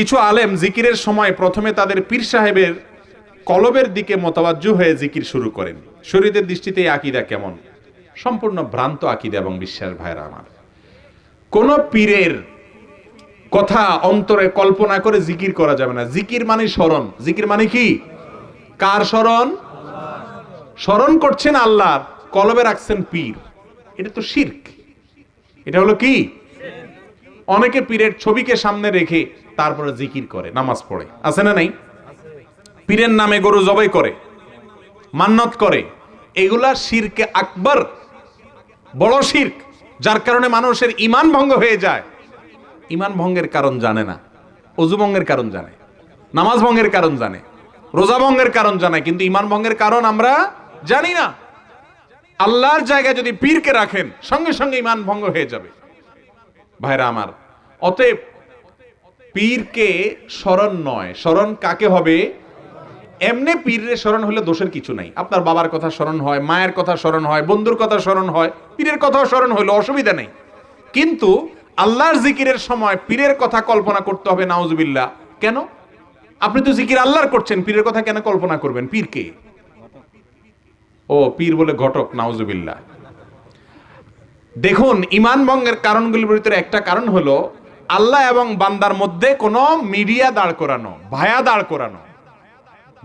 কিছু আলেম জিকিরের সময় প্রথমে তাদের পীর সাহেবের কলবের দিকে মোতাবাজ্জু হয়ে জিকির শুরু করেন। শরীয়তের দৃষ্টিতে এই আকীদা কেমন? সম্পূর্ণ ভ্রান্ত আকীদা এবং বিশ্বাস ভাইরা আমার। কোন পীরের কথা অন্তরে কল্পনা করে জিকির করা যাবে না। জিকির মানে স্মরণ। জিকির মানে কি? কার স্মরণ? স্মরণ করছেন আল্লাহর, কলবে রাখছেন পীর। এটা তো শিরক। এটা হলো কি? অনেকে পীরের ছবিকে সামনে রেখে তারপরে জিকির করে, নামাজ পড়ে, আছে না নাই? পীরের নামে গরু জবাই করে, মান্নত করে। এগুলা শিরকে আকবার, বড় শিরক, যার কারণে মানুষের ঈমান ভঙ্গ হয়ে যায়। ঈমান ভঙ্গের কারণ জানে না, ওযু ভঙ্গের কারণ জানে, নামাজ ভঙ্গের কারণ জানে, রোজা ভঙ্গের কারণ জানে, কিন্তু ঈমান ভঙ্গের কারণ আমরা জানি না। আল্লাহর জায়গায় যদি পীরকে রাখেন, সঙ্গে সঙ্গে ঈমান ভঙ্গ হয়ে যাবে ভাইরা আমার। অতএব পীরকে স্মরণ নয়, স্মরণ কাকে হবে? এমনি পীরের স্মরণ হলে দোষের কিছু নাই। আপনার বাবার কথা স্মরণ হয়, মায়ের কথা স্মরণ হয়, বন্ধুর কথা স্মরণ হয়, পীরের কথাও স্মরণ হইলে অসুবিধা নেই। কিন্তু আল্লাহর জিকিরের সময় পীরের কথা কল্পনা করতে হবে, নাউজুবিল্লাহ। কেন? আপনি তো জিকির আল্লাহর করছেন, পীরের কথা কেন কল্পনা করবেন? পীর কে? ও পীর বলে ঘটক, নাউজুবিল্লাহ। দেখুন, ঈমান ভঙ্গের কারণগুলির ভিতরে একটা কারণ হলো আল্লাহ এবং বান্দার মধ্যে কোনো মিডিয়া দাঁড় করানো, ভায়া দাঁড় করানো।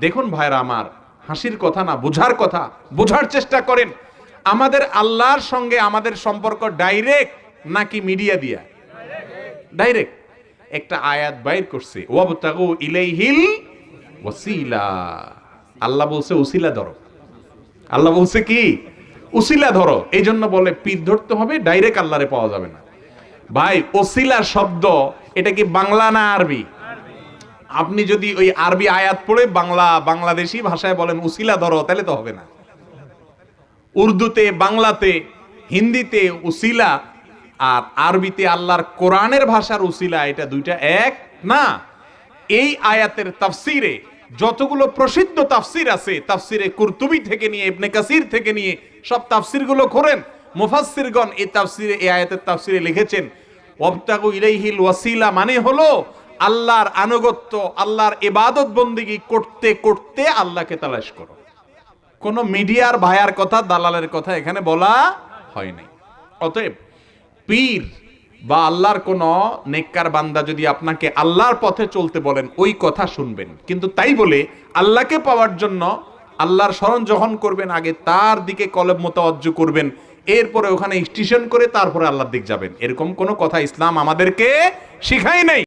দেখুন ভাইরা আমার, হাসির কথা না, বোঝার কথা, বোঝার চেষ্টা করেন। আমাদের আল্লাহর সঙ্গে আমাদের সম্পর্ক ডাইরেক্ট নাকি মিডিয়া দিয়া? ডাইরেক্ট। একটা আয়াত বাইর করছে, ওয়াবতাগু ইলাইহিল ওয়াসিলা। আল্লাহ বলছে উসিলা ধরো। আল্লাহ বলছে কি? উসিলা ধরো। এই জন্য বলে পীর ধরতে হবে, ডাইরেক্ট আল্লাহরে পাওয়া যাবে না। ভাই, ওসিলা শব্দ এটা কি বাংলা না আরবি? আপনি যদি ওই আরবি আয়াত পড়ে বাংলাদেশি ভাষায় বলেন উসিলা ধরো, তাহলে তো হবে না। উর্দুতে, বাংলাতে, হিন্দিতে উসিলা আর আরবিতে আল্লাহর কোরআনের ভাষার উসিলা, এটা দুইটা এক না। এই আয়াতের তাফসিরে যতগুলো প্রসিদ্ধ তাফসির আছে, তাফসিরে কুরতুবী থেকে নিয়ে ইবনে কাসির থেকে নিয়ে সব তাফসিরগুলো করেন, মুফাসসিরগণ এই তাফসিরে, এই আয়াতের তাফসিরে লিখেছেন ওয়াবতাগু ইলাইহিল ওয়াসিলা মানে হলো আল্লাহর আনুগত্য, আল্লাহর ইবাদত বন্দেগী করতে করতে আল্লাহকে তালাশ করো। কোন মিডিয়ার ভায়ার কথা, দালালের কথা এখানে বলা হয় নাই। অতএব পীর বা আল্লাহর কোন নেককার বান্দা যদি আপনাকে আল্লাহর পথে চলতে বলেন, ওই কথা শুনবেন। কিন্তু তাই বলে আল্লাহকে পাওয়ার জন্য আল্লাহর স্মরণ যখন করবেন, আগে তার দিকে কলব মোতাওয়াজ্জু করবেন, এরপরে ওখানে স্টেশন করে তারপরে আল্লাহর দিক যাবেন। এরকম কোন কথা ইসলাম আমাদেরকে শিখায় নাই।